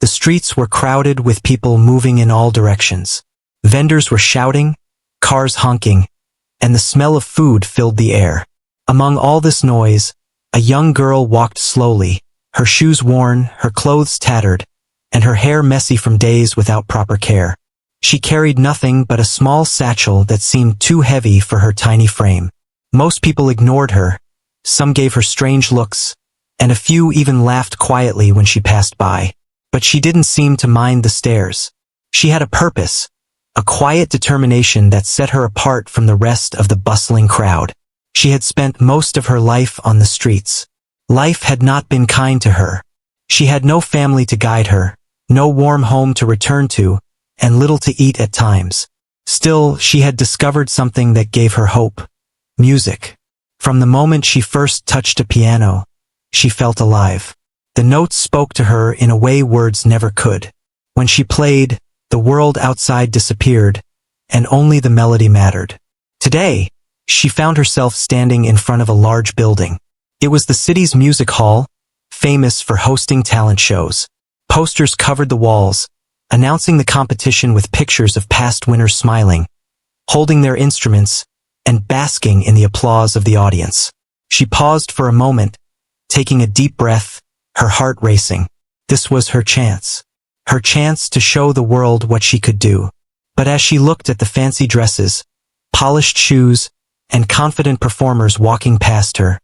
streets were crowded with people moving in all directions. Vendors were shouting, cars honking, and the smell of food filled the air. Among all this noise, a young girl walked slowly, her shoes worn, her clothes tattered, and her hair messy from days without proper care. She carried nothing but a small satchel that seemed too heavy for her tiny frame. Most people ignored her, some gave her strange looks, and a few even laughed quietly when she passed by. But she didn't seem to mind the stares. She had a purpose, a quiet determination that set her apart from the rest of the bustling crowd. She had spent most of her life on the streets. Life had not been kind to her. She had no family to guide her, no warm home to return to, and little to eat at times. Still, she had discovered something that gave her hope: music. From the moment she first touched a piano, she felt alive. The notes spoke to her in a way words never could. When she played, the world outside disappeared, and only the melody mattered. Today, she found herself standing in front of a large building. It was the city's music hall, famous for hosting talent shows. Posters covered the walls, announcing the competition with pictures of past winners smiling, holding their instruments, and basking in the applause of the audience. She paused for a moment, taking a deep breath, her heart racing. This was her chance to show the world what she could do. But as she looked at the fancy dresses, polished shoes, and confident performers walking past her,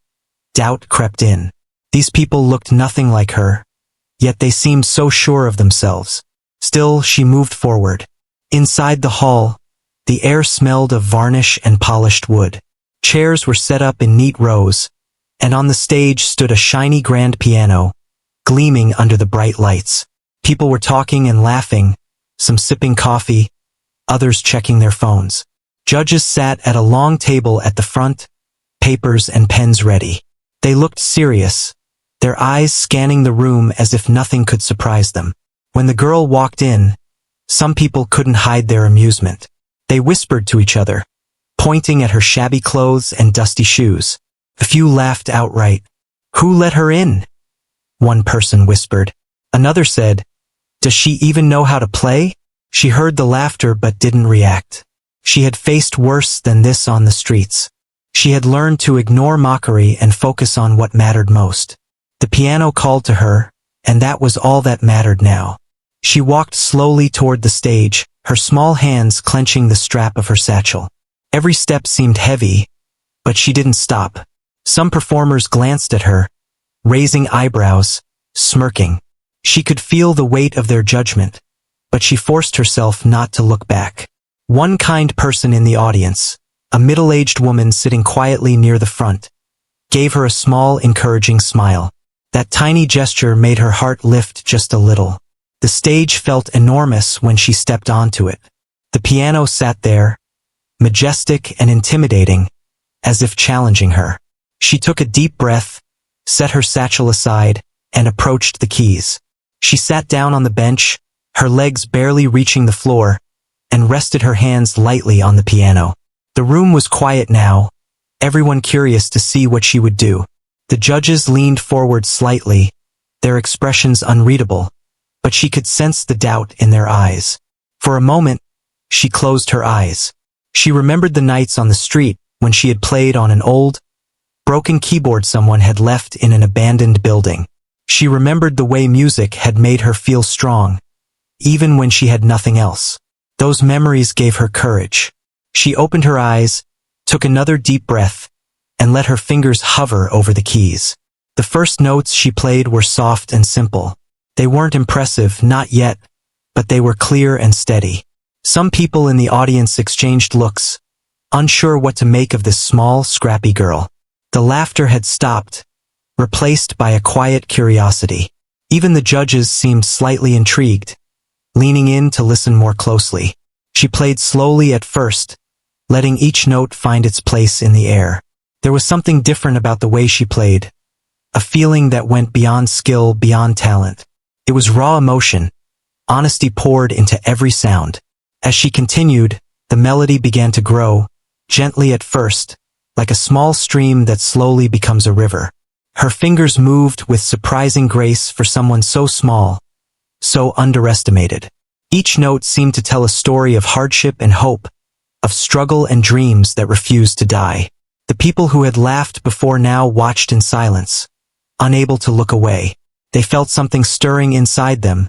doubt crept in. These people looked nothing like her, yet they seemed so sure of themselves. Still, she moved forward. Inside the hall, the air smelled of varnish and polished wood. Chairs were set up in neat rows, and on the stage stood a shiny grand piano, gleaming under the bright lights. People were talking and laughing, some sipping coffee, others checking their phones. Judges sat at a long table at the front, papers and pens ready. They looked serious, their eyes scanning the room as if nothing could surprise them. When the girl walked in, some people couldn't hide their amusement. They whispered to each other, pointing at her shabby clothes and dusty shoes. A few laughed outright. "Who let her in?" one person whispered. Another said, "Does she even know how to play?" She heard the laughter but didn't react. She had faced worse than this on the streets. She had learned to ignore mockery and focus on what mattered most. The piano called to her, and that was all that mattered now. She walked slowly toward the stage, her small hands clenching the strap of her satchel. Every step seemed heavy, but she didn't stop. Some performers glanced at her, raising eyebrows, smirking. She could feel the weight of their judgment, but she forced herself not to look back. One kind person in the audience, a middle-aged woman sitting quietly near the front, gave her a small, encouraging smile. That tiny gesture made her heart lift just a little. The stage felt enormous when she stepped onto it. The piano sat there, majestic and intimidating, as if challenging her. She took a deep breath, set her satchel aside, and approached the keys. She sat down on the bench, her legs barely reaching the floor, and rested her hands lightly on the piano. The room was quiet now, everyone curious to see what she would do. The judges leaned forward slightly, their expressions unreadable, but she could sense the doubt in their eyes. For a moment, she closed her eyes. She remembered the nights on the street when she had played on an old, broken keyboard someone had left in an abandoned building. She remembered the way music had made her feel strong, even when she had nothing else. Those memories gave her courage. She opened her eyes, took another deep breath, and let her fingers hover over the keys. The first notes she played were soft and simple. They weren't impressive, not yet, but they were clear and steady. Some people in the audience exchanged looks, unsure what to make of this small, scrappy girl. The laughter had stopped, replaced by a quiet curiosity. Even the judges seemed slightly intrigued, leaning in to listen more closely. She played slowly at first, letting each note find its place in the air. There was something different about the way she played, a feeling that went beyond skill, beyond talent. It was raw emotion, honesty poured into every sound. As she continued, the melody began to grow, gently at first, like a small stream that slowly becomes a river. Her fingers moved with surprising grace for someone so small, so underestimated. Each note seemed to tell a story of hardship and hope, of struggle and dreams that refused to die. The people who had laughed before now watched in silence, unable to look away. They felt something stirring inside them,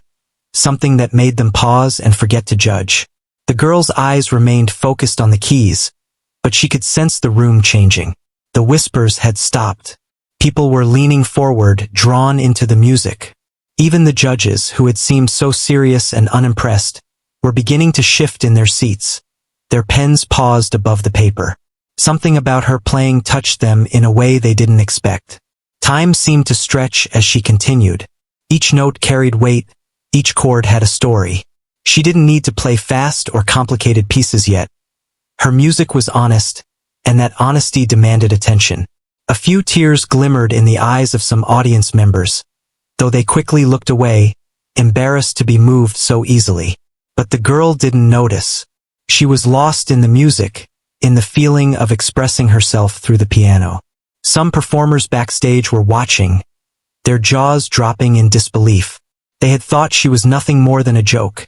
something that made them pause and forget to judge. The girl's eyes remained focused on the keys, but she could sense the room changing. The whispers had stopped. People were leaning forward, drawn into the music. Even the judges, who had seemed so serious and unimpressed, were beginning to shift in their seats. Their pens paused above the paper. Something about her playing touched them in a way they didn't expect. Time seemed to stretch as she continued. Each note carried weight, each chord had a story. She didn't need to play fast or complicated pieces yet. Her music was honest, and that honesty demanded attention. A few tears glimmered in the eyes of some audience members, though they quickly looked away, embarrassed to be moved so easily. But the girl didn't notice. She was lost in the music, in the feeling of expressing herself through the piano. Some performers backstage were watching, their jaws dropping in disbelief. They had thought she was nothing more than a joke,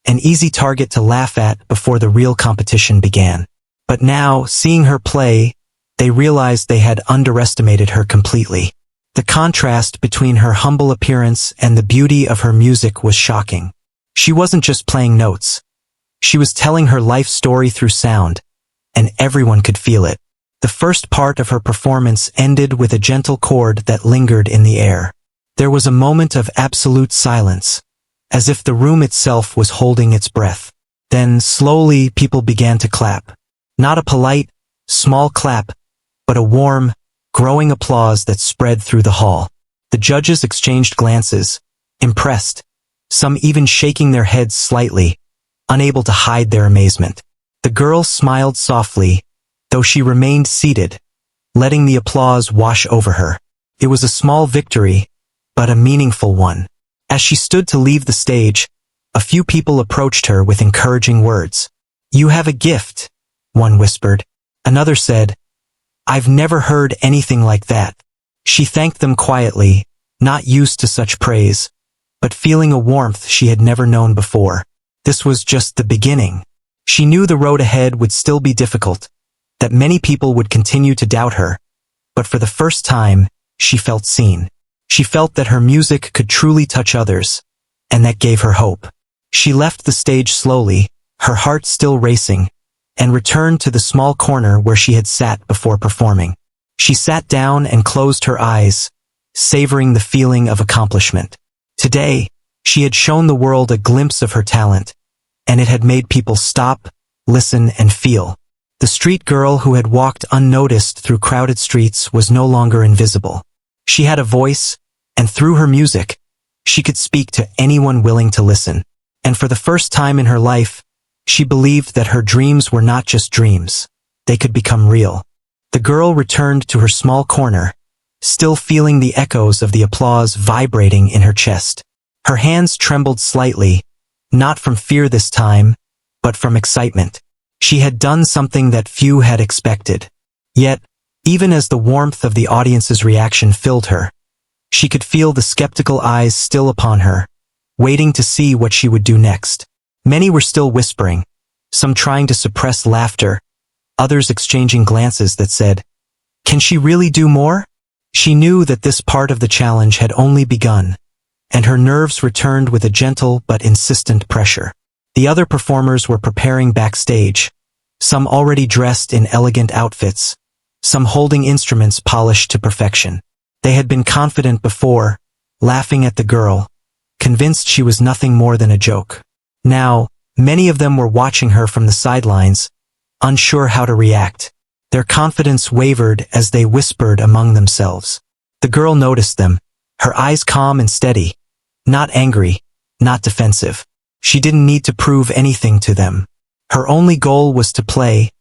an easy target to laugh at before the real competition began. But now, seeing her play, they realized they had underestimated her completely. The contrast between her humble appearance and the beauty of her music was shocking. She wasn't just playing notes. She was telling her life story through sound, and everyone could feel it. The first part of her performance ended with a gentle chord that lingered in the air. There was a moment of absolute silence, as if the room itself was holding its breath. Then, slowly, people began to clap. Not a polite, small clap, but a warm, growing applause that spread through the hall. The judges exchanged glances, impressed, some even shaking their heads slightly, unable to hide their amazement. The girl smiled softly, though she remained seated, letting the applause wash over her. It was a small victory, but a meaningful one. As she stood to leave the stage, a few people approached her with encouraging words. "You have a gift," one whispered. Another said, "I've never heard anything like that." She thanked them quietly, not used to such praise, but feeling a warmth she had never known before. This was just the beginning. She knew the road ahead would still be difficult, that many people would continue to doubt her, but for the first time, she felt seen. She felt that her music could truly touch others, and that gave her hope. She left the stage slowly, her heart still racing, and returned to the small corner where she had sat before performing. She sat down and closed her eyes, savoring the feeling of accomplishment. Today, she had shown the world a glimpse of her talent, and it had made people stop, listen, and feel. The street girl who had walked unnoticed through crowded streets was no longer invisible. She had a voice, and through her music, she could speak to anyone willing to listen. And for the first time in her life, she believed that her dreams were not just dreams. They could become real. The girl returned to her small corner, still feeling the echoes of the applause vibrating in her chest. Her hands trembled slightly, not from fear this time, but from excitement. She had done something that few had expected. Yet, even as the warmth of the audience's reaction filled her, she could feel the skeptical eyes still upon her, waiting to see what she would do next. Many were still whispering, some trying to suppress laughter, others exchanging glances that said, "Can she really do more?" She knew that this part of the challenge had only begun, and her nerves returned with a gentle but insistent pressure. The other performers were preparing backstage, some already dressed in elegant outfits, some holding instruments polished to perfection. They had been confident before, laughing at the girl, convinced she was nothing more than a joke. Now, many of them were watching her from the sidelines, unsure how to react. Their confidence wavered as they whispered among themselves. The girl noticed them, her eyes calm and steady, not angry, not defensive. She didn't need to prove anything to them. Her only goal was to play,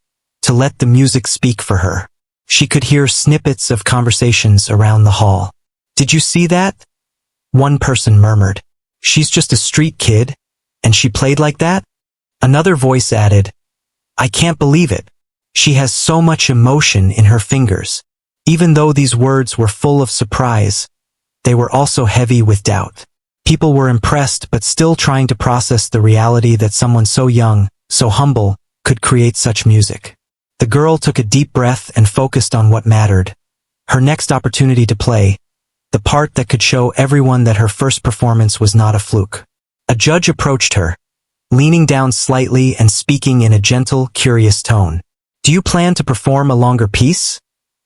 to let the music speak for her. She could hear snippets of conversations around the hall. "Did you see that?" one person murmured. "She's just a street kid, and she played like that?" Another voice added, "I can't believe it. She has so much emotion in her fingers." Even though these words were full of surprise, they were also heavy with doubt. People were impressed but still trying to process the reality that someone so young, so humble, could create such music. The girl took a deep breath and focused on what mattered. Her next opportunity to play, the part that could show everyone that her first performance was not a fluke. A judge approached her, leaning down slightly and speaking in a gentle, curious tone. "Do you plan to perform a longer piece?"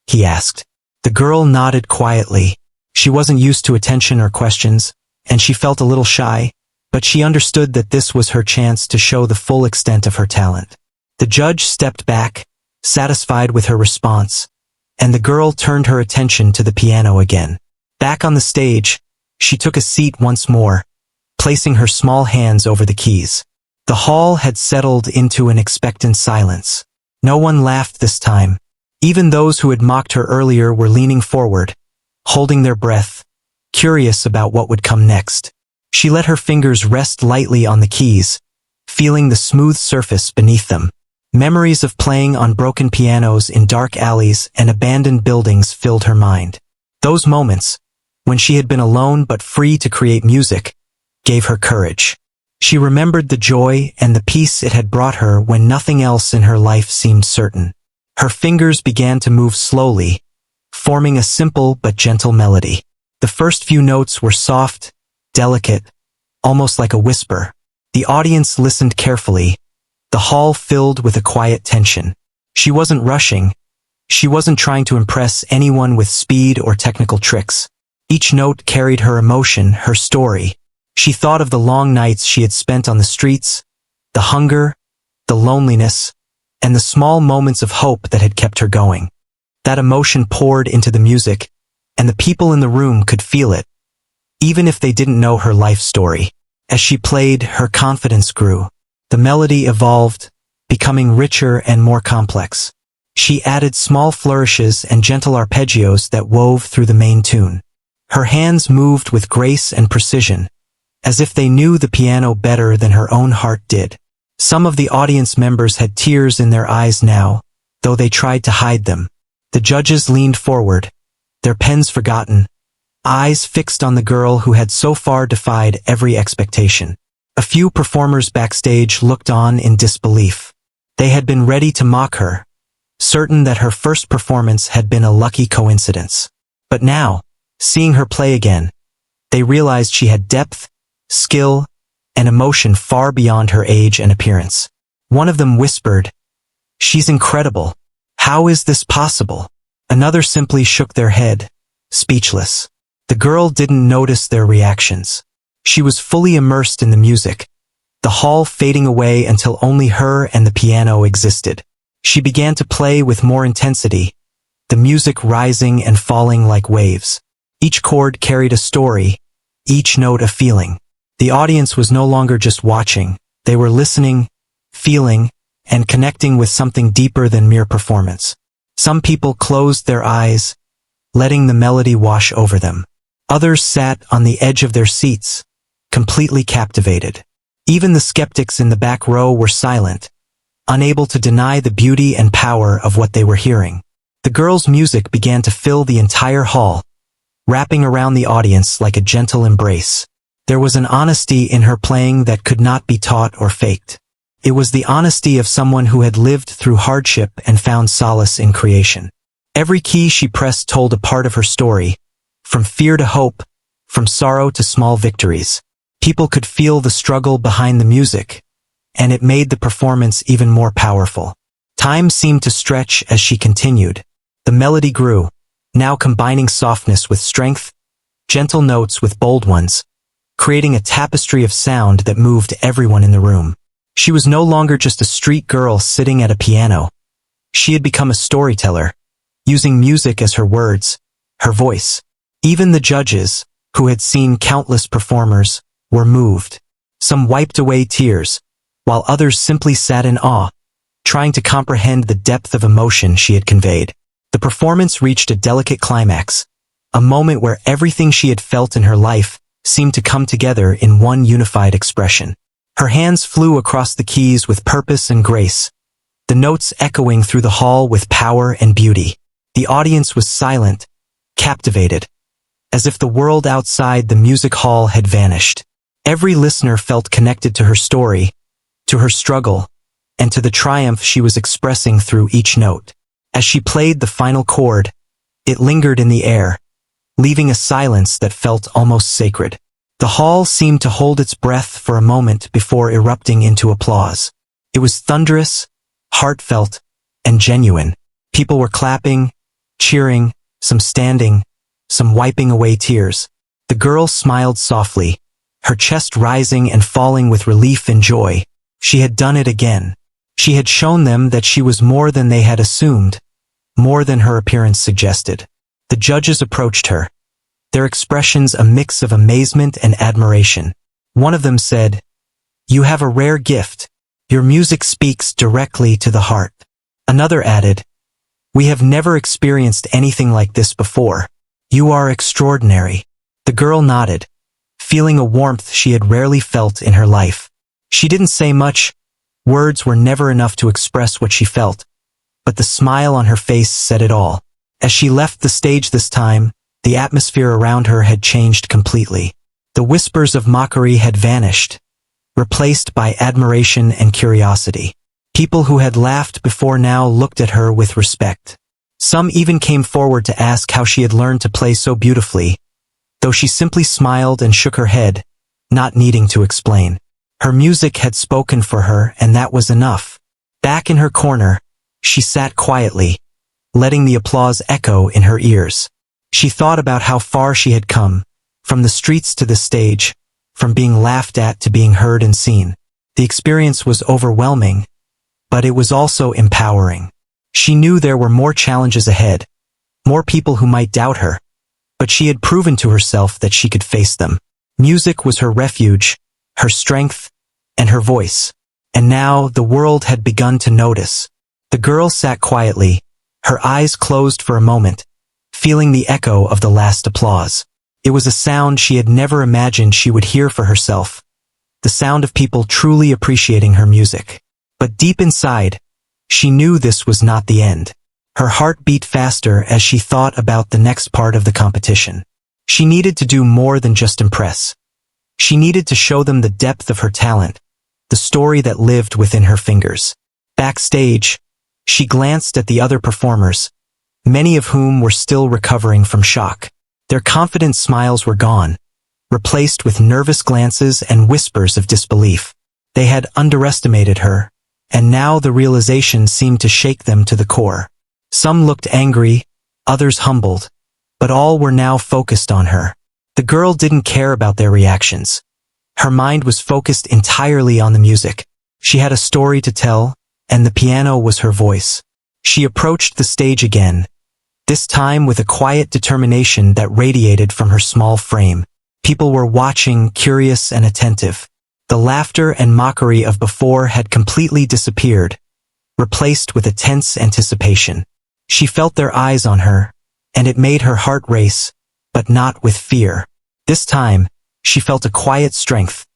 he asked. The girl nodded quietly. She wasn't used to attention or questions, and she felt a little shy, but she understood that this was her chance to show the full extent of her talent. The judge stepped back, satisfied with her response, and the girl turned her attention to the piano again. Back on the stage, she took a seat once more, placing her small hands over the keys. The hall had settled into an expectant silence. No one laughed this time. Even those who had mocked her earlier were leaning forward, holding their breath, curious about what would come next. She let her fingers rest lightly on the keys, feeling the smooth surface beneath them. Memories of playing on broken pianos in dark alleys and abandoned buildings filled her mind. Those moments, when she had been alone but free to create music, gave her courage. She remembered the joy and the peace it had brought her when nothing else in her life seemed certain. Her fingers began to move slowly, forming a simple but gentle melody. The first few notes were soft, delicate, almost like a whisper. The audience listened carefully, the hall filled with a quiet tension. She wasn't rushing. She wasn't trying to impress anyone with speed or technical tricks. Each note carried her emotion, her story. She thought of the long nights she had spent on the streets, the hunger, the loneliness, and the small moments of hope that had kept her going. That emotion poured into the music, and the people in the room could feel it, even if they didn't know her life story. As she played, her confidence grew. The melody evolved, becoming richer and more complex. She added small flourishes and gentle arpeggios that wove through the main tune. Her hands moved with grace and precision, as if they knew the piano better than her own heart did. Some of the audience members had tears in their eyes now, though they tried to hide them. The judges leaned forward, their pens forgotten, eyes fixed on the girl who had so far defied every expectation. A few performers backstage looked on in disbelief. They had been ready to mock her, certain that her first performance had been a lucky coincidence. But now, seeing her play again, they realized she had depth, skill, and emotion far beyond her age and appearance. One of them whispered, "She's incredible. How is this possible?" Another simply shook their head, speechless. The girl didn't notice their reactions. She was fully immersed in the music, the hall fading away until only her and the piano existed. She began to play with more intensity, the music rising and falling like waves. Each chord carried a story, each note a feeling. The audience was no longer just watching, they were listening, feeling, and connecting with something deeper than mere performance. Some people closed their eyes, letting the melody wash over them. Others sat on the edge of their seats, completely captivated. Even the skeptics in the back row were silent, unable to deny the beauty and power of what they were hearing. The girl's music began to fill the entire hall, wrapping around the audience like a gentle embrace. There was an honesty in her playing that could not be taught or faked. It was the honesty of someone who had lived through hardship and found solace in creation. Every key she pressed told a part of her story, from fear to hope, from sorrow to small victories. People could feel the struggle behind the music, and it made the performance even more powerful. Time seemed to stretch as she continued. The melody grew, now combining softness with strength, gentle notes with bold ones, creating a tapestry of sound that moved everyone in the room. She was no longer just a street girl sitting at a piano. She had become a storyteller, using music as her words, her voice. Even the judges, who had seen countless performers, were moved. Some wiped away tears, while others simply sat in awe, trying to comprehend the depth of emotion she had conveyed. The performance reached a delicate climax, a moment where everything she had felt in her life seemed to come together in one unified expression. Her hands flew across the keys with purpose and grace, the notes echoing through the hall with power and beauty. The audience was silent, captivated, as if the world outside the music hall had vanished. Every listener felt connected to her story, to her struggle, and to the triumph she was expressing through each note. As she played the final chord, it lingered in the air, leaving a silence that felt almost sacred. The hall seemed to hold its breath for a moment before erupting into applause. It was thunderous, heartfelt, and genuine. People were clapping, cheering, some standing, some wiping away tears. The girl smiled softly, her chest rising and falling with relief and joy. She had done it again. She had shown them that she was more than they had assumed, more than her appearance suggested. The judges approached her, their expressions a mix of amazement and admiration. One of them said, "You have a rare gift. Your music speaks directly to the heart." Another added, "We have never experienced anything like this before. You are extraordinary." The girl nodded, feeling a warmth she had rarely felt in her life. She didn't say much. Words were never enough to express what she felt, but the smile on her face said it all. As she left the stage this time, the atmosphere around her had changed completely. The whispers of mockery had vanished, replaced by admiration and curiosity. People who had laughed before now looked at her with respect. Some even came forward to ask how she had learned to play so beautifully, though she simply smiled and shook her head, not needing to explain. Her music had spoken for her, and that was enough. Back in her corner, she sat quietly, letting the applause echo in her ears. She thought about how far she had come, from the streets to the stage, from being laughed at to being heard and seen. The experience was overwhelming, but it was also empowering. She knew there were more challenges ahead, more people who might doubt her, but she had proven to herself that she could face them. Music was her refuge, her strength, and her voice. And now the world had begun to notice. The girl sat quietly, her eyes closed for a moment, feeling the echo of the last applause. It was a sound she had never imagined she would hear for herself, the sound of people truly appreciating her music. But deep inside, she knew this was not the end. Her heart beat faster as she thought about the next part of the competition. She needed to do more than just impress. She needed to show them the depth of her talent, the story that lived within her fingers. Backstage, she glanced at the other performers, many of whom were still recovering from shock. Their confident smiles were gone, replaced with nervous glances and whispers of disbelief. They had underestimated her, and now the realization seemed to shake them to the core. Some looked angry, others humbled, but all were now focused on her. The girl didn't care about their reactions. Her mind was focused entirely on the music. She had a story to tell, and the piano was her voice. She approached the stage again, this time with a quiet determination that radiated from her small frame. People were watching, curious and attentive. The laughter and mockery of before had completely disappeared, replaced with a tense anticipation. She felt their eyes on her, and it made her heart race, but not with fear. This time, she felt a quiet strength,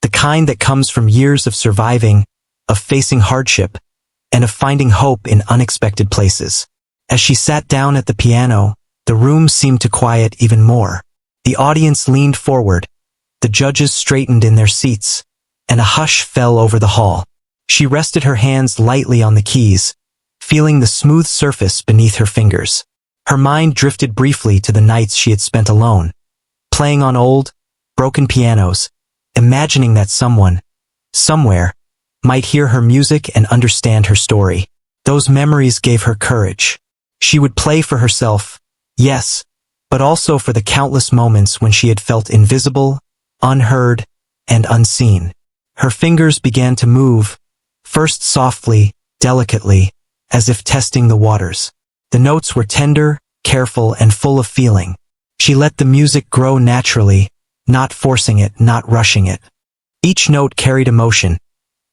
the kind that comes from years of surviving, of facing hardship, and of finding hope in unexpected places. As she sat down at the piano, the room seemed to quiet even more. The audience leaned forward, the judges straightened in their seats, and a hush fell over the hall. She rested her hands lightly on the keys, feeling the smooth surface beneath her fingers. Her mind drifted briefly to the nights she had spent alone, playing on old, broken pianos, imagining that someone, somewhere, might hear her music and understand her story. Those memories gave her courage. She would play for herself, yes, but also for the countless moments when she had felt invisible, unheard, and unseen. Her fingers began to move, first softly, delicately, as if testing the waters. The notes were tender, careful, and full of feeling. She let the music grow naturally, not forcing it, not rushing it. Each note carried emotion.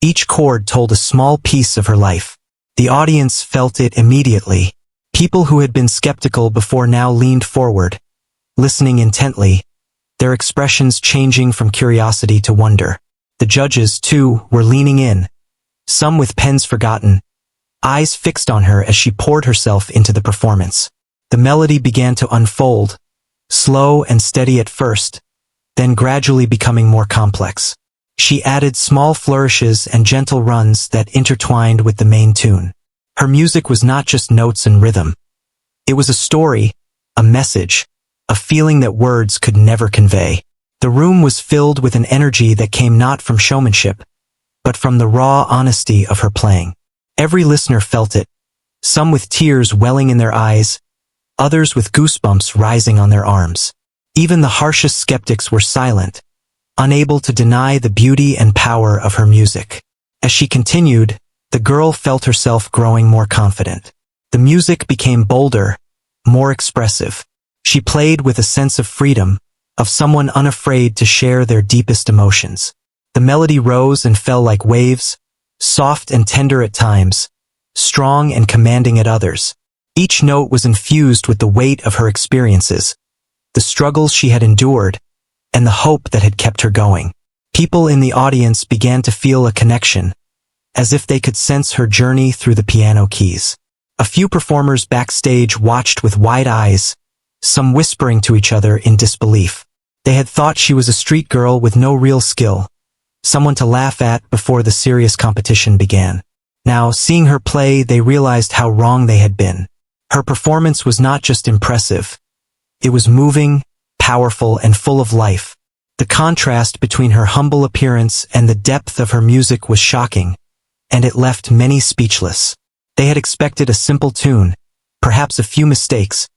Each chord told a small piece of her life. The audience felt it immediately. People who had been skeptical before now leaned forward, listening intently, their expressions changing from curiosity to wonder. The judges, too, were leaning in, some with pens forgotten, eyes fixed on her as she poured herself into the performance. The melody began to unfold, slow and steady at first, then gradually becoming more complex. She added small flourishes and gentle runs that intertwined with the main tune. Her music was not just notes and rhythm. It was a story, a message, a feeling that words could never convey. The room was filled with an energy that came not from showmanship, but from the raw honesty of her playing. Every listener felt it, some with tears welling in their eyes, others with goosebumps rising on their arms. Even the harshest skeptics were silent, unable to deny the beauty and power of her music. As she continued, the girl felt herself growing more confident. The music became bolder, more expressive. She played with a sense of freedom, of someone unafraid to share their deepest emotions. The melody rose and fell like waves, soft and tender at times, strong and commanding at others. Each note was infused with the weight of her experiences, the struggles she had endured, and the hope that had kept her going. People in the audience began to feel a connection, as if they could sense her journey through the piano keys. A few performers backstage watched with wide eyes, some whispering to each other in disbelief. They had thought she was a street girl with no real skill, someone to laugh at before the serious competition began. Now, seeing her play, they realized how wrong they had been. Her performance was not just impressive. It was moving, powerful, and full of life. The contrast between her humble appearance and the depth of her music was shocking, and it left many speechless. They had expected a simple tune, perhaps a few mistakes,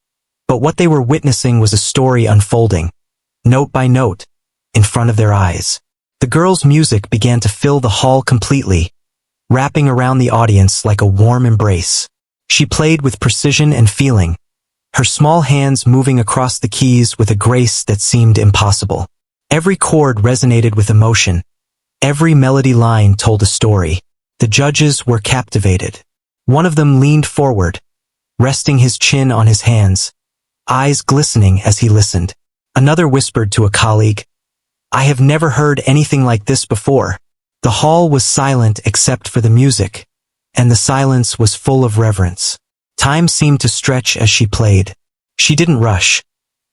but what they were witnessing was a story unfolding, note by note, in front of their eyes. The girl's music began to fill the hall completely, wrapping around the audience like a warm embrace. She played with precision and feeling, her small hands moving across the keys with a grace that seemed impossible. Every chord resonated with emotion. Every melody line told a story. The judges were captivated. One of them leaned forward, resting his chin on his hands, eyes glistening as he listened. Another whispered to a colleague, "I have never heard anything like this before." The hall was silent except for the music, and the silence was full of reverence. Time seemed to stretch as she played. She didn't rush.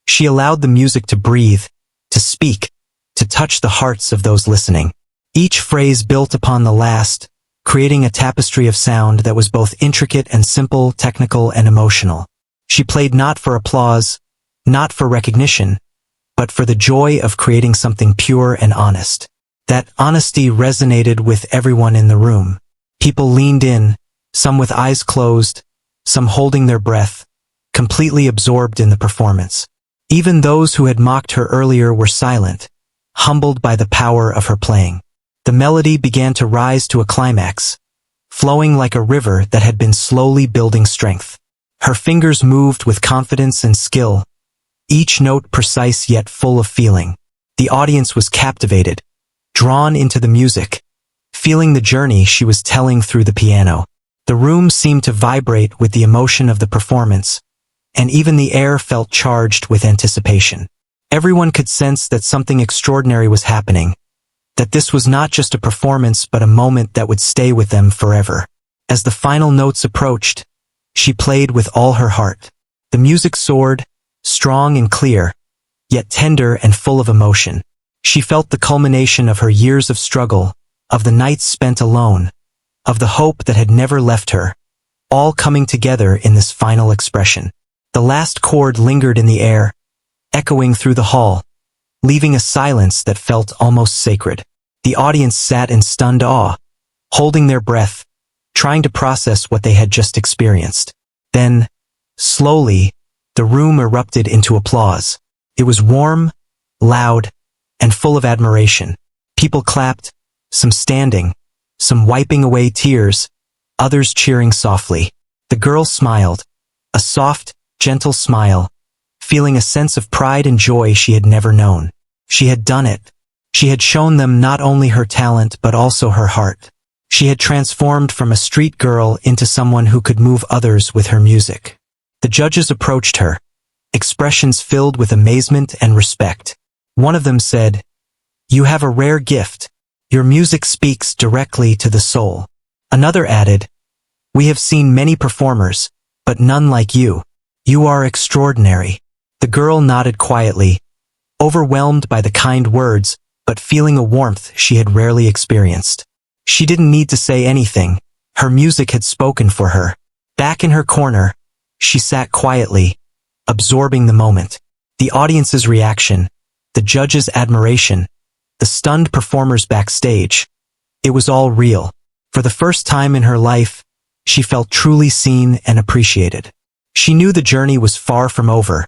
She allowed the music to breathe, to speak, to touch the hearts of those listening. Each phrase built upon the last, creating a tapestry of sound that was both intricate and simple, technical and emotional. She played not for applause, not for recognition, but for the joy of creating something pure and honest. That honesty resonated with everyone in the room. People leaned in, some with eyes closed, some holding their breath, completely absorbed in the performance. Even those who had mocked her earlier were silent, humbled by the power of her playing. The melody began to rise to a climax, flowing like a river that had been slowly building strength. Her fingers moved with confidence and skill, each note precise yet full of feeling. The audience was captivated, drawn into the music, feeling the journey she was telling through the piano. The room seemed to vibrate with the emotion of the performance, and even the air felt charged with anticipation. Everyone could sense that something extraordinary was happening, that this was not just a performance but a moment that would stay with them forever. As the final notes approached, she played with all her heart. The music soared, strong and clear, yet tender and full of emotion. She felt the culmination of her years of struggle, of the nights spent alone, of the hope that had never left her, all coming together in this final expression. The last chord lingered in the air, echoing through the hall, leaving a silence that felt almost sacred. The audience sat in stunned awe, holding their breath, trying to process what they had just experienced. Then, slowly, the room erupted into applause. It was warm, loud, and full of admiration. People clapped, some standing, some wiping away tears, others cheering softly. The girl smiled, a soft, gentle smile, feeling a sense of pride and joy she had never known. She had done it. She had shown them not only her talent but also her heart. She had transformed from a street girl into someone who could move others with her music. The judges approached her, expressions filled with amazement and respect. One of them said, "You have a rare gift. Your music speaks directly to the soul." Another added, "We have seen many performers, but none like you. You are extraordinary." The girl nodded quietly, overwhelmed by the kind words, but feeling a warmth she had rarely experienced. She didn't need to say anything. Her music had spoken for her. Back in her corner, she sat quietly, absorbing the moment. The audience's reaction, the judges' admiration, the stunned performers backstage. It was all real. For the first time in her life, she felt truly seen and appreciated. She knew the journey was far from over,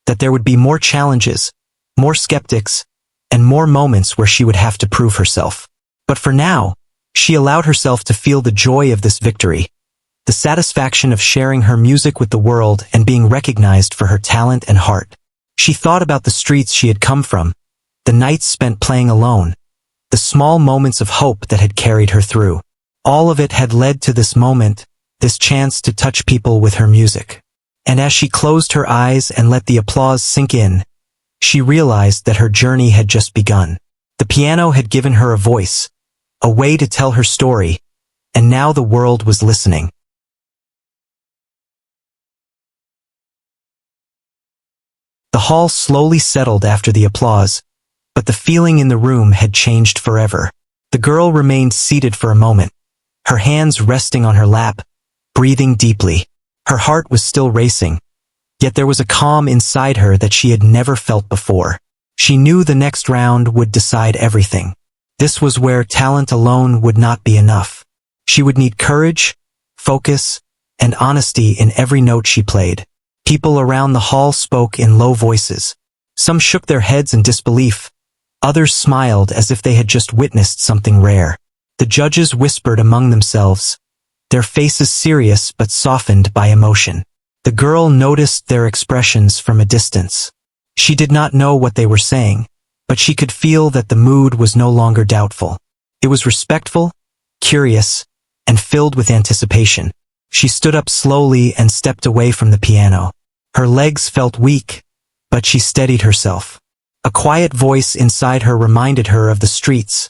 that there would be more challenges, more skeptics, and more moments where she would have to prove herself. But for now, she allowed herself to feel the joy of this victory, the satisfaction of sharing her music with the world and being recognized for her talent and heart. She thought about the streets she had come from, the nights spent playing alone, the small moments of hope that had carried her through. All of it had led to this moment, this chance to touch people with her music. And as she closed her eyes and let the applause sink in, she realized that her journey had just begun. The piano had given her a voice, a way to tell her story, and now the world was listening. The hall slowly settled after the applause, but the feeling in the room had changed forever. The girl remained seated for a moment, her hands resting on her lap, breathing deeply. Her heart was still racing, yet there was a calm inside her that she had never felt before. She knew the next round would decide everything. This was where talent alone would not be enough. She would need courage, focus, and honesty in every note she played. People around the hall spoke in low voices. Some shook their heads in disbelief. Others smiled as if they had just witnessed something rare. The judges whispered among themselves, their faces serious but softened by emotion. The girl noticed their expressions from a distance. She did not know what they were saying, but she could feel that the mood was no longer doubtful. It was respectful, curious, and filled with anticipation. She stood up slowly and stepped away from the piano. Her legs felt weak, but she steadied herself. A quiet voice inside her reminded her of the streets,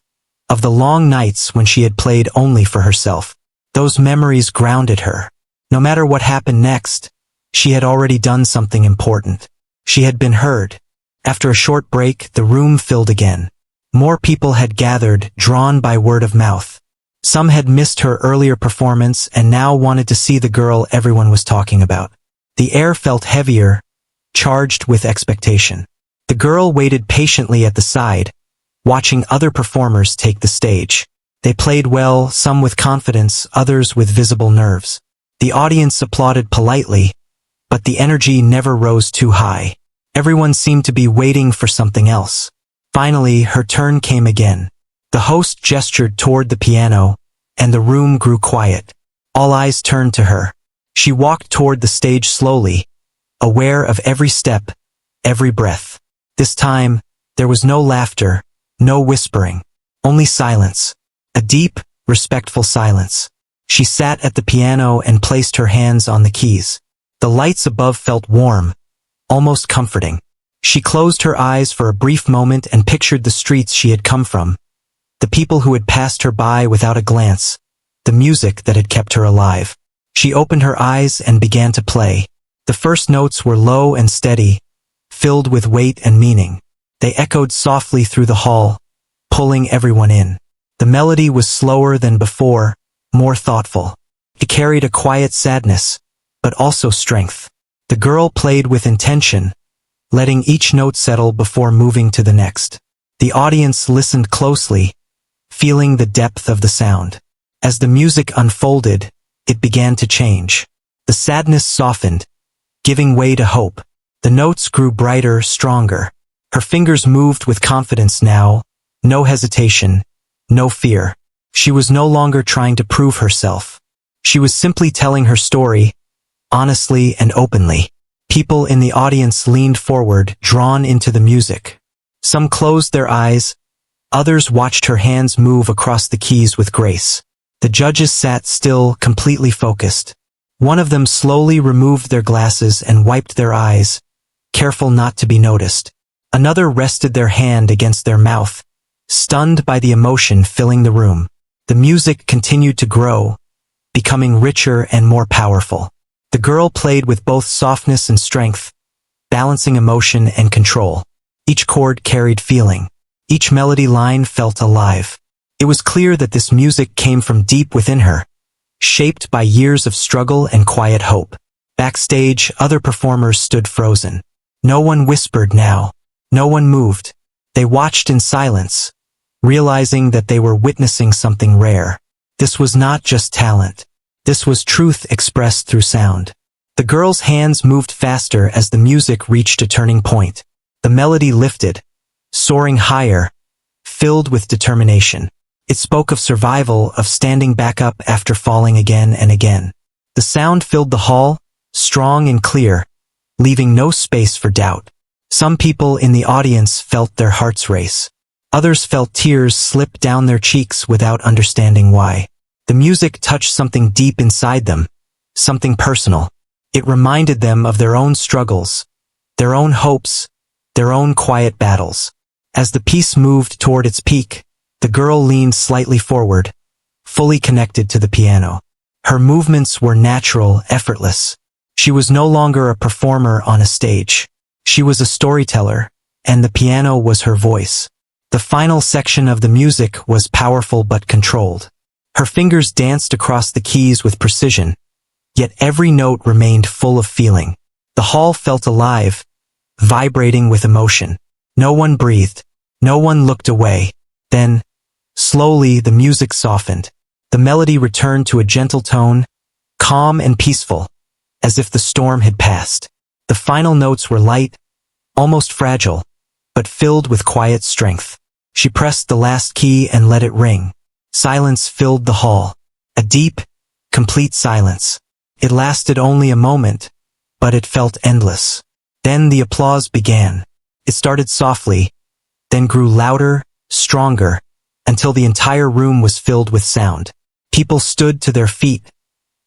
of the long nights when she had played only for herself. Those memories grounded her. No matter what happened next, she had already done something important. She had been heard. After a short break, the room filled again. More people had gathered, drawn by word of mouth. Some had missed her earlier performance and now wanted to see the girl everyone was talking about. The air felt heavier, charged with expectation. The girl waited patiently at the side, watching other performers take the stage. They played well, some with confidence, others with visible nerves. The audience applauded politely, but the energy never rose too high. Everyone seemed to be waiting for something else. Finally, her turn came again. The host gestured toward the piano, and the room grew quiet. All eyes turned to her. She walked toward the stage slowly, aware of every step, every breath. This time, there was no laughter, no whispering, only silence. A deep, respectful silence. She sat at the piano and placed her hands on the keys. The lights above felt warm, almost comforting. She closed her eyes for a brief moment and pictured the streets she had come from, the people who had passed her by without a glance, the music that had kept her alive. She opened her eyes and began to play. The first notes were low and steady, filled with weight and meaning. They echoed softly through the hall, pulling everyone in. The melody was slower than before, more thoughtful. It carried a quiet sadness, but also strength. The girl played with intention, letting each note settle before moving to the next. The audience listened closely, feeling the depth of the sound. As the music unfolded, it began to change. The sadness softened, giving way to hope. The notes grew brighter, stronger. Her fingers moved with confidence now, no hesitation, no fear. She was no longer trying to prove herself. She was simply telling her story, honestly and openly. People in the audience leaned forward, drawn into the music. Some closed their eyes, others watched her hands move across the keys with grace. The judges sat still, completely focused. One of them slowly removed their glasses and wiped their eyes, careful not to be noticed. Another rested their hand against their mouth, stunned by the emotion filling the room. The music continued to grow, becoming richer and more powerful. The girl played with both softness and strength, balancing emotion and control. Each chord carried feeling. Each melody line felt alive. It was clear that this music came from deep within her, shaped by years of struggle and quiet hope. Backstage, other performers stood frozen. No one whispered now. No one moved. They watched in silence, realizing that they were witnessing something rare. This was not just talent. This was truth expressed through sound. The girl's hands moved faster as the music reached a turning point. The melody lifted, soaring higher, filled with determination. It spoke of survival, of standing back up after falling again and again. The sound filled the hall, strong and clear, leaving no space for doubt. Some people in the audience felt their hearts race. Others felt tears slip down their cheeks without understanding why. The music touched something deep inside them, something personal. It reminded them of their own struggles, their own hopes, their own quiet battles. As the piece moved toward its peak, the girl leaned slightly forward, fully connected to the piano. Her movements were natural, effortless. She was no longer a performer on a stage. She was a storyteller, and the piano was her voice. The final section of the music was powerful but controlled. Her fingers danced across the keys with precision, yet every note remained full of feeling. The hall felt alive, vibrating with emotion. No one breathed. No one looked away. Then, slowly, the music softened. The melody returned to a gentle tone, calm and peaceful, as if the storm had passed. The final notes were light, almost fragile, but filled with quiet strength. She pressed the last key and let it ring. Silence filled the hall. A deep, complete silence. It lasted only a moment, but it felt endless. Then the applause began. It started softly, then grew louder, stronger, until the entire room was filled with sound. People stood to their feet,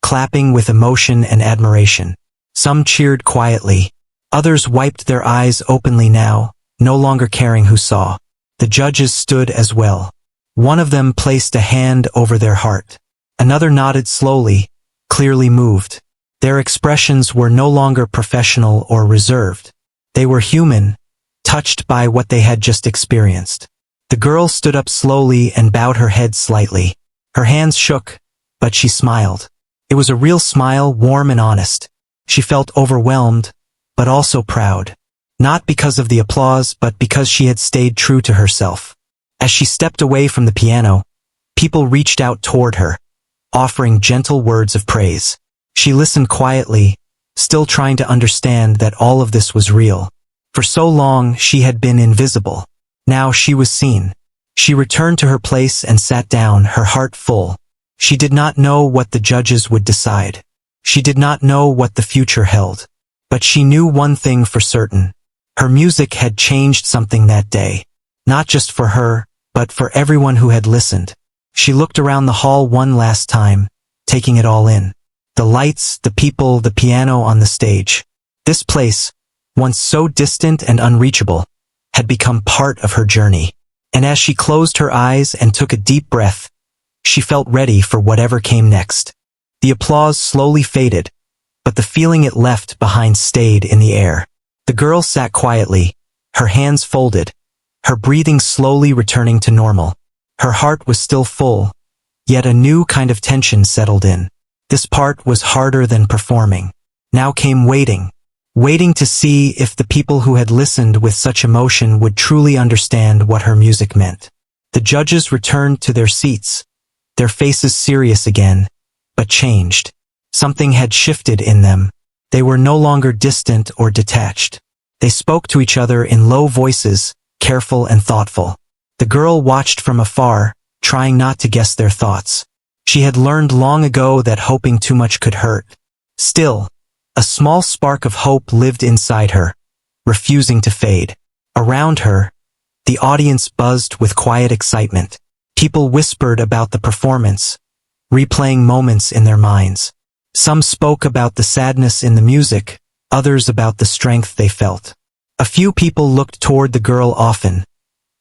clapping with emotion and admiration. Some cheered quietly. Others wiped their eyes openly now, no longer caring who saw. The judges stood as well. One of them placed a hand over their heart. Another nodded slowly, clearly moved. Their expressions were no longer professional or reserved. They were human, touched by what they had just experienced. The girl stood up slowly and bowed her head slightly. Her hands shook, but she smiled. It was a real smile, warm and honest. She felt overwhelmed, but also proud. Not because of the applause, but because she had stayed true to herself. As she stepped away from the piano, people reached out toward her, offering gentle words of praise. She listened quietly, still trying to understand that all of this was real. For so long, she had been invisible. Now she was seen. She returned to her place and sat down, her heart full. She did not know what the judges would decide. She did not know what the future held. But she knew one thing for certain. Her music had changed something that day. Not just for her, but for everyone who had listened. She looked around the hall one last time, taking it all in. The lights, the people, the piano on the stage. This place, once so distant and unreachable, had become part of her journey. And as she closed her eyes and took a deep breath, she felt ready for whatever came next. The applause slowly faded, but the feeling it left behind stayed in the air. The girl sat quietly, her hands folded, her breathing slowly returning to normal. Her heart was still full, yet a new kind of tension settled in. This part was harder than performing. Now came waiting. Waiting to see if the people who had listened with such emotion would truly understand what her music meant. The judges returned to their seats, their faces serious again, but changed. Something had shifted in them. They were no longer distant or detached. They spoke to each other in low voices, careful and thoughtful. The girl watched from afar, trying not to guess their thoughts. She had learned long ago that hoping too much could hurt. Still, a small spark of hope lived inside her, refusing to fade. Around her, the audience buzzed with quiet excitement. People whispered about the performance, replaying moments in their minds. Some spoke about the sadness in the music, others about the strength they felt. A few people looked toward the girl often,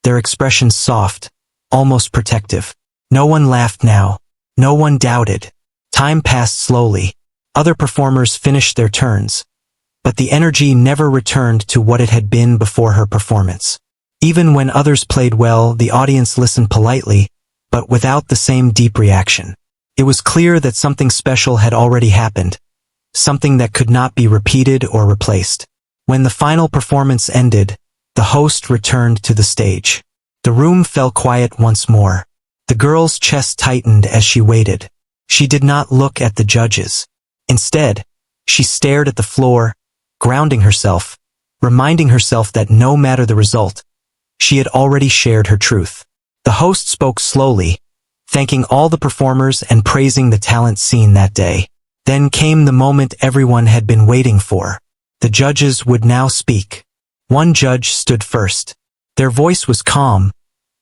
their expressions soft, almost protective. No one laughed now. No one doubted. Time passed slowly. Other performers finished their turns, but the energy never returned to what it had been before her performance. Even when others played well, the audience listened politely, but without the same deep reaction. It was clear that something special had already happened, something that could not be repeated or replaced. When the final performance ended, the host returned to the stage. The room fell quiet once more. The girl's chest tightened as she waited. She did not look at the judges. Instead, she stared at the floor, grounding herself, reminding herself that no matter the result, she had already shared her truth. The host spoke slowly, thanking all the performers and praising the talent seen that day. Then came the moment everyone had been waiting for. The judges would now speak. One judge stood first. Their voice was calm,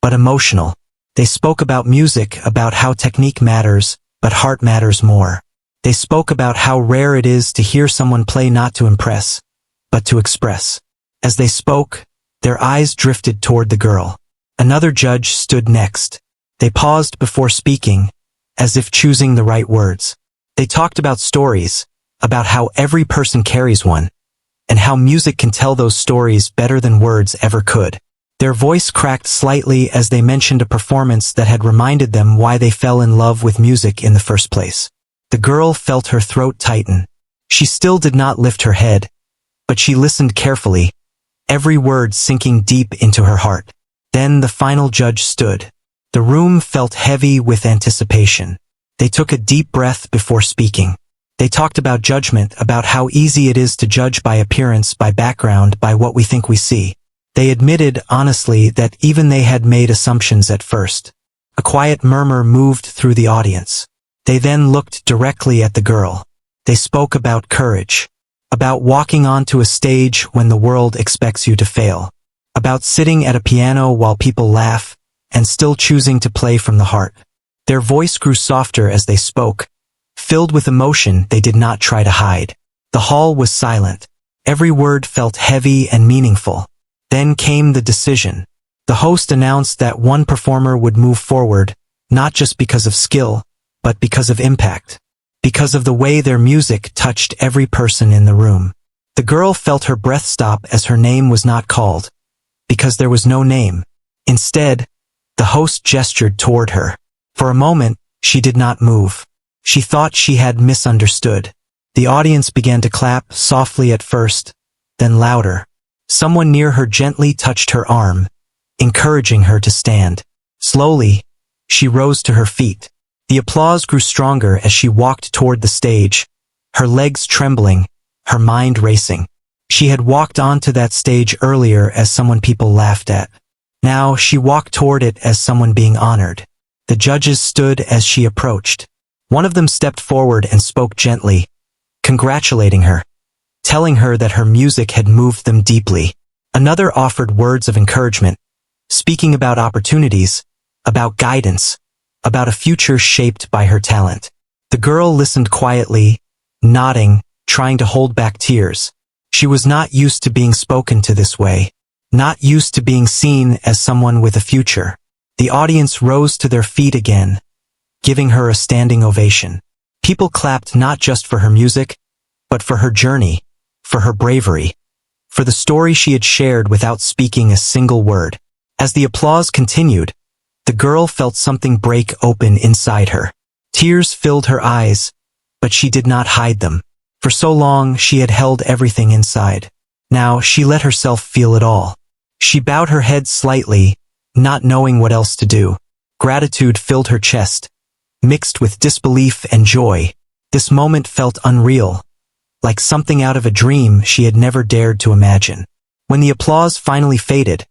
but emotional. They spoke about music, about how technique matters, but heart matters more. They spoke about how rare it is to hear someone play not to impress, but to express. As they spoke, their eyes drifted toward the girl. Another judge stood next. They paused before speaking, as if choosing the right words. They talked about stories, about how every person carries one, and how music can tell those stories better than words ever could. Their voice cracked slightly as they mentioned a performance that had reminded them why they fell in love with music in the first place. The girl felt her throat tighten. She still did not lift her head, but she listened carefully, every word sinking deep into her heart. Then the final judge stood. The room felt heavy with anticipation. They took a deep breath before speaking. They talked about judgment, about how easy it is to judge by appearance, by background, by what we think we see. They admitted honestly that even they had made assumptions at first. A quiet murmur moved through the audience. They then looked directly at the girl. They spoke about courage, about walking onto a stage when the world expects you to fail, about sitting at a piano while people laugh and still choosing to play from the heart. Their voice grew softer as they spoke, filled with emotion they did not try to hide. The hall was silent. Every word felt heavy and meaningful. Then came the decision. The host announced that one performer would move forward, not just because of skill, but because of impact. Because of the way their music touched every person in the room. The girl felt her breath stop as her name was not called. Because there was no name. Instead, the host gestured toward her. For a moment, she did not move. She thought she had misunderstood. The audience began to clap, softly at first, then louder. Someone near her gently touched her arm, encouraging her to stand. Slowly, she rose to her feet. The applause grew stronger as she walked toward the stage, her legs trembling, her mind racing. She had walked onto that stage earlier as someone people laughed at. Now she walked toward it as someone being honored. The judges stood as she approached. One of them stepped forward and spoke gently, congratulating her, telling her that her music had moved them deeply. Another offered words of encouragement, speaking about opportunities, about guidance, about a future shaped by her talent. The girl listened quietly, nodding, trying to hold back tears. She was not used to being spoken to this way, not used to being seen as someone with a future. The audience rose to their feet again, giving her a standing ovation. People clapped not just for her music, but for her journey, for her bravery, for the story she had shared without speaking a single word. As the applause continued, the girl felt something break open inside her. Tears filled her eyes, but she did not hide them. For so long, she had held everything inside. Now, she let herself feel it all. She bowed her head slightly, not knowing what else to do. Gratitude filled her chest, mixed with disbelief and joy. This moment felt unreal, like something out of a dream she had never dared to imagine. When the applause finally faded,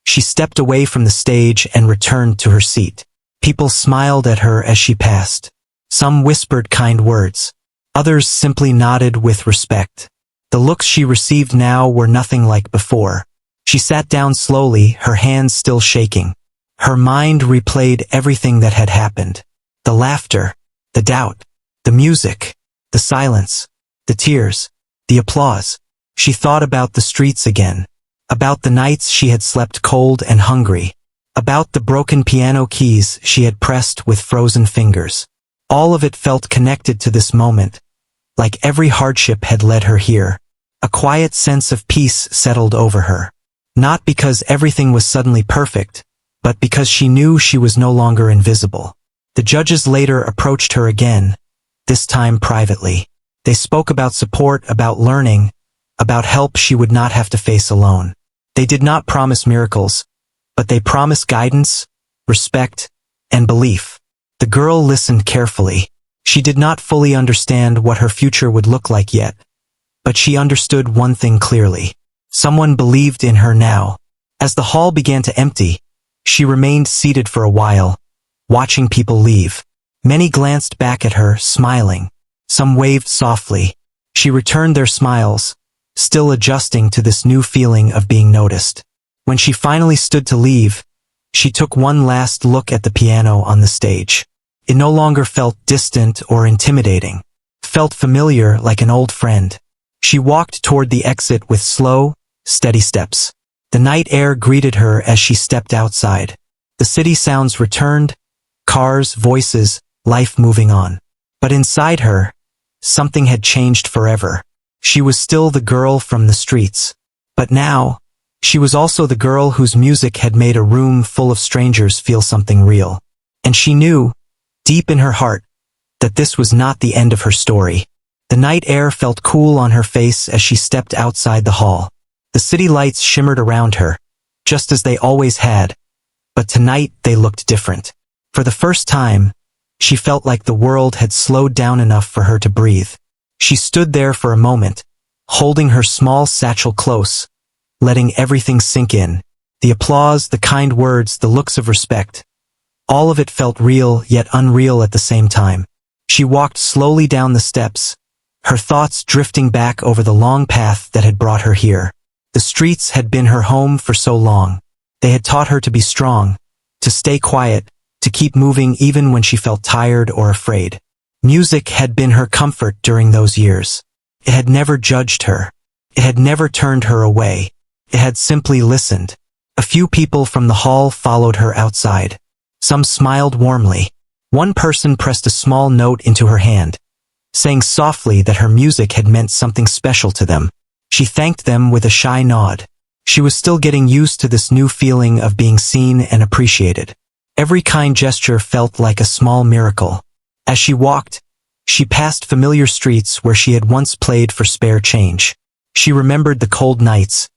she stepped away from the stage and returned to her seat. People smiled at her as she passed. Some whispered kind words. Others simply nodded with respect. The looks she received now were nothing like before. She sat down slowly, her hands still shaking. Her mind replayed everything that had happened. The laughter, the doubt, the music, the silence, the tears, the applause. She thought about the streets again, about the nights she had slept cold and hungry, about the broken piano keys she had pressed with frozen fingers. All of it felt connected to this moment, like every hardship had led her here. A quiet sense of peace settled over her. Not because everything was suddenly perfect, but because she knew she was no longer invisible. The judges later approached her again, this time privately. They spoke about support, about learning, about help she would not have to face alone. They did not promise miracles, but they promised guidance, respect, and belief. The girl listened carefully. She did not fully understand what her future would look like yet, but she understood one thing clearly. Someone believed in her now. As the hall began to empty, she remained seated for a while, watching people leave. Many glanced back at her, smiling. Some waved softly. She returned their smiles, still adjusting to this new feeling of being noticed. When she finally stood to leave, she took one last look at the piano on the stage. It no longer felt distant or intimidating. It felt familiar, like an old friend. She walked toward the exit with slow, steady steps. The night air greeted her as she stepped outside. The city sounds returned, cars, voices, life moving on. But inside her, something had changed forever. She was still the girl from the streets. But now, she was also the girl whose music had made a room full of strangers feel something real. And she knew, deep in her heart, that this was not the end of her story. The night air felt cool on her face as she stepped outside the hall. The city lights shimmered around her, just as they always had, but tonight they looked different. For the first time, she felt like the world had slowed down enough for her to breathe. She stood there for a moment, holding her small satchel close, letting everything sink in. The applause, the kind words, the looks of respect. All of it felt real, yet unreal at the same time. She walked slowly down the steps, her thoughts drifting back over the long path that had brought her here. The streets had been her home for so long. They had taught her to be strong, to stay quiet, to keep moving even when she felt tired or afraid. Music had been her comfort during those years. It had never judged her. It had never turned her away. It had simply listened. A few people from the hall followed her outside. Some smiled warmly. One person pressed a small note into her hand, saying softly that her music had meant something special to them. She thanked them with a shy nod. She was still getting used to this new feeling of being seen and appreciated. Every kind gesture felt like a small miracle. As she walked, she passed familiar streets where she had once played for spare change. She remembered the cold nights,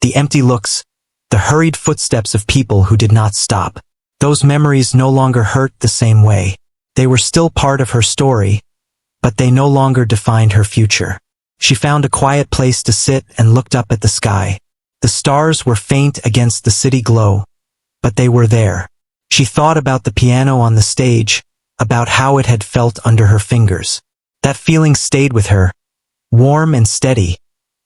the empty looks, the hurried footsteps of people who did not stop. Those memories no longer hurt the same way. They were still part of her story, but they no longer defined her future. She found a quiet place to sit and looked up at the sky. The stars were faint against the city glow, but they were there. She thought about the piano on the stage, about how it had felt under her fingers. That feeling stayed with her, warm and steady,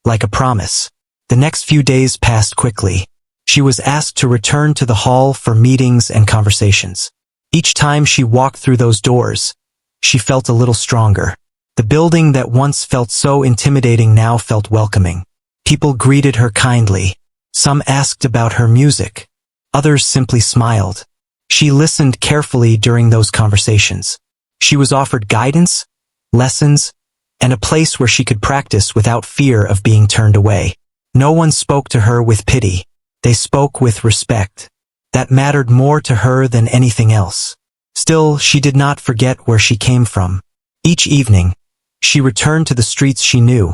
like a promise. The next few days passed quickly. She was asked to return to the hall for meetings and conversations. Each time she walked through those doors, she felt a little stronger. The building that once felt so intimidating now felt welcoming. People greeted her kindly. Some asked about her music. Others simply smiled. She listened carefully during those conversations. She was offered guidance, lessons, and a place where she could practice without fear of being turned away. No one spoke to her with pity. They spoke with respect. That mattered more to her than anything else. Still, she did not forget where she came from. Each evening, she returned to the streets she knew,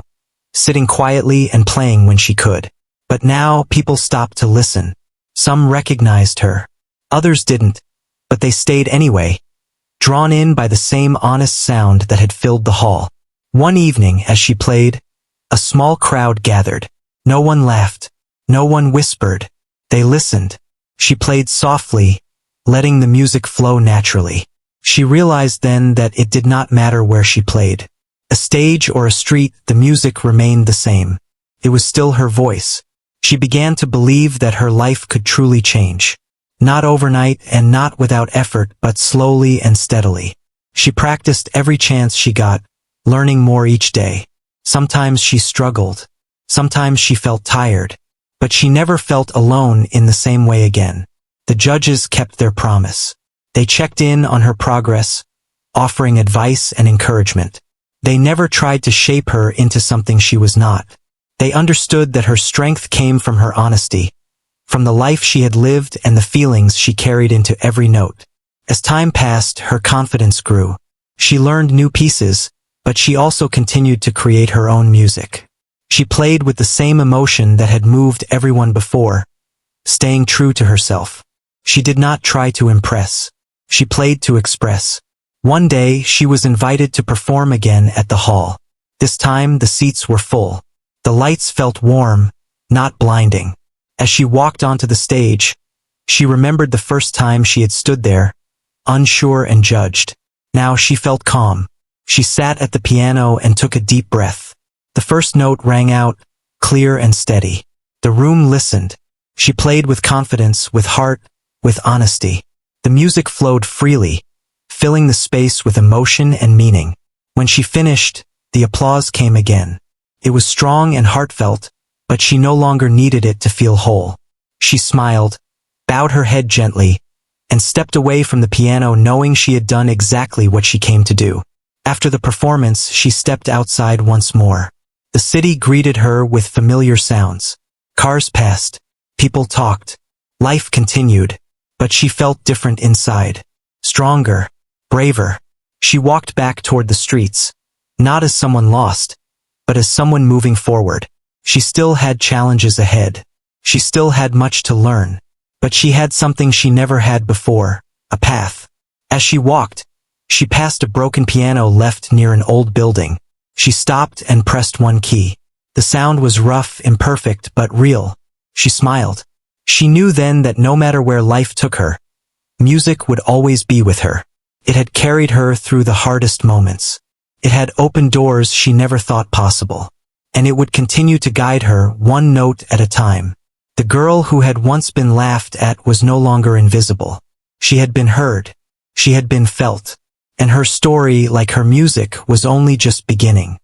sitting quietly and playing when she could. But now people stopped to listen. Some recognized her. Others didn't, but they stayed anyway, drawn in by the same honest sound that had filled the hall. One evening, as she played, a small crowd gathered. No one laughed. No one whispered. They listened. She played softly, letting the music flow naturally. She realized then that it did not matter where she played. A stage or a street, the music remained the same. It was still her voice. She began to believe that her life could truly change. Not overnight and not without effort, but slowly and steadily. She practiced every chance she got, learning more each day. Sometimes she struggled. Sometimes she felt tired. But she never felt alone in the same way again. The judges kept their promise. They checked in on her progress, offering advice and encouragement. They never tried to shape her into something she was not. They understood that her strength came from her honesty, from the life she had lived and the feelings she carried into every note. As time passed, her confidence grew. She learned new pieces, but she also continued to create her own music. She played with the same emotion that had moved everyone before, staying true to herself. She did not try to impress. She played to express. One day, she was invited to perform again at the hall. This time, the seats were full. The lights felt warm, not blinding. As she walked onto the stage, she remembered the first time she had stood there, unsure and judged. Now she felt calm. She sat at the piano and took a deep breath. The first note rang out, clear and steady. The room listened. She played with confidence, with heart, with honesty. The music flowed freely, filling the space with emotion and meaning. When she finished, the applause came again. It was strong and heartfelt, but she no longer needed it to feel whole. She smiled, bowed her head gently, and stepped away from the piano knowing she had done exactly what she came to do. After the performance, she stepped outside once more. The city greeted her with familiar sounds. Cars passed. People talked. Life continued, but she felt different inside. Stronger, braver. She walked back toward the streets, not as someone lost, but as someone moving forward. She still had challenges ahead. She still had much to learn, but she had something she never had before, a path. As she walked, she passed a broken piano left near an old building. She stopped and pressed one key. The sound was rough, imperfect, but real. She smiled. She knew then that no matter where life took her, music would always be with her. It had carried her through the hardest moments. It had opened doors she never thought possible. And it would continue to guide her one note at a time. The girl who had once been laughed at was no longer invisible. She had been heard. She had been felt. And her story, like her music, was only just beginning.